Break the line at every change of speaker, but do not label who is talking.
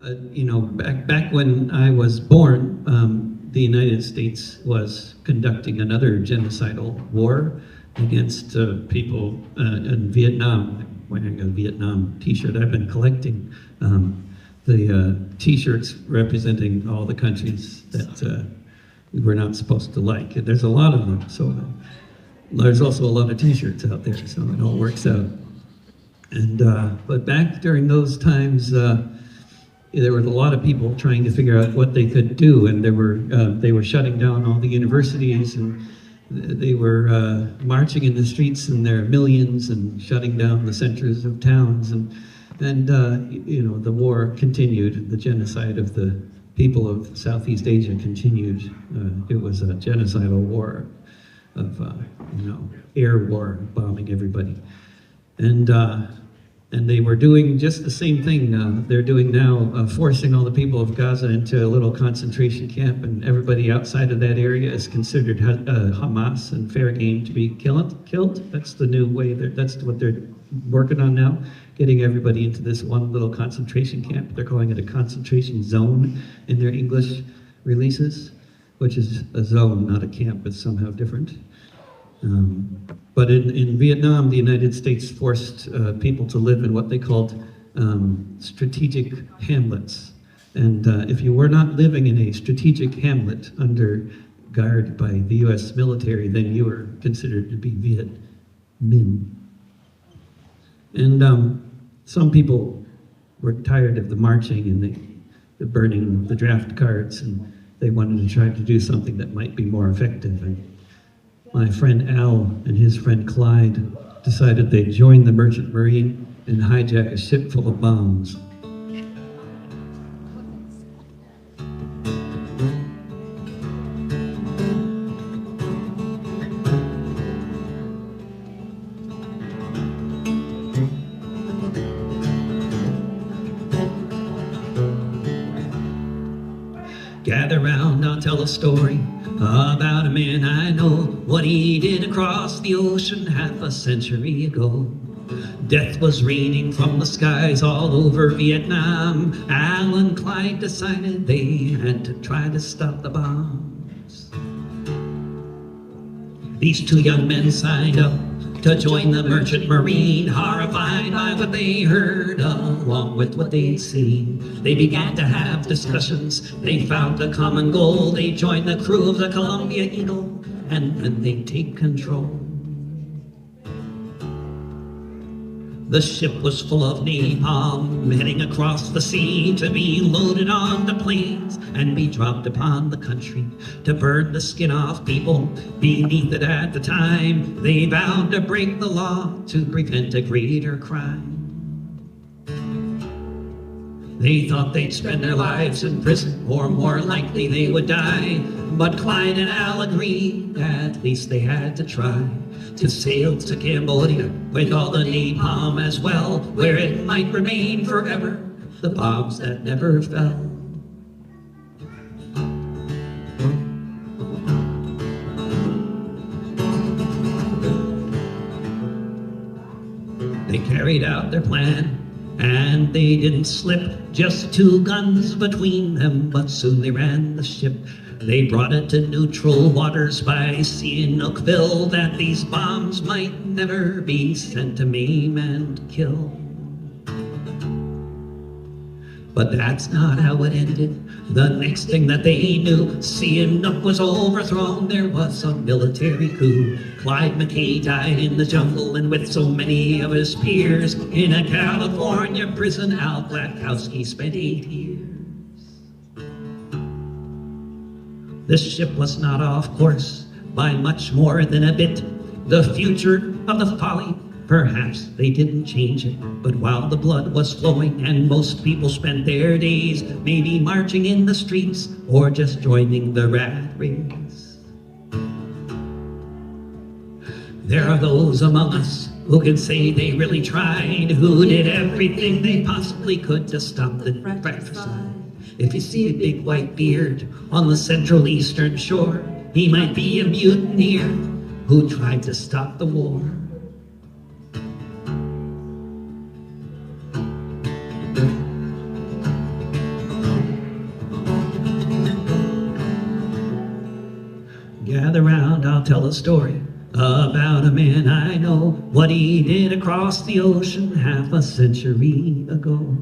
You know, back when I was born, the United States was conducting another genocidal war against people in Vietnam. I'm wearing a Vietnam T-shirt. I've been collecting the T-shirts representing all the countries that we're not supposed to like. There's a lot of them, so there's also a lot of T-shirts out there, so it all works out. And but back during those times, there were a lot of people trying to figure out what they could do, and they were shutting down all the universities, and they were marching in the streets in their millions and shutting down the centers of towns, and you know, the war continued. The genocide of the people of Southeast Asia continued. It was a genocidal war of you know, air war, bombing everybody, and they were doing just the same thing they're doing now, forcing all the people of Gaza into a little concentration camp, and everybody outside of that area is considered Hamas and fair game to be killed. That's the new way, that's what they're working on now, getting everybody into this one little concentration camp. They're calling it a concentration zone in their English releases, which is a zone, not a camp. It's somehow different. But in Vietnam, the United States forced people to live in what they called strategic hamlets. And if you were not living in a strategic hamlet under guard by the US military, then you were considered to be Viet Minh. And some people were tired of the marching and the burning the draft cards, and they wanted to try to do something that might be more effective. And my friend Al and his friend Clyde decided they'd join the Merchant Marine and hijack a ship full of bombs. Gather round, I'll tell a story about a man I know, what he did across the ocean half a century ago. Death was raining from the skies all over Vietnam. Al and Clyde decided they had to try to stop the bombs. These two young men signed up to join the Merchant Marine, horrified by what they heard along with what they'd seen. They began to have discussions, they found a common goal. They joined the crew of the Columbia Eagle, and then they'd take control. The ship was full of napalm, heading across the sea to be loaded onto planes and be dropped upon the country to burn the skin off people beneath it. At the time, they vowed to break the law to prevent a greater crime. They thought they'd spend their lives in prison, or more likely they would die. But Clyde and Al agreed at least they had to try to sail to Cambodia with all the napalm as well, where it might remain forever, the bombs that never fell. They carried out their plan, and they didn't slip, just two guns between them, but soon they ran the ship. They brought it to neutral waters by seeing Oakville, that these bombs might never be sent to maim and kill. But that's not how it ended. The next thing that they knew, Sihanouk was overthrown. There was a military coup. Clyde McKay died in the jungle, and with so many of his peers, in a California prison, Al Glatkowski spent 8 years. This ship was not off course by much more than a bit. The future of the folly, perhaps they didn't change it, but while the blood was flowing and most people spent their days maybe marching in the streets or just joining the rat race. There are those among us who can say they really tried, who did everything they possibly could to stop the fratricide. If you see a big white beard on the Central Eastern shore, he might be a mutineer who tried to stop the war. gather round, I'll tell a story about a man I know, what he did across the ocean half a century ago.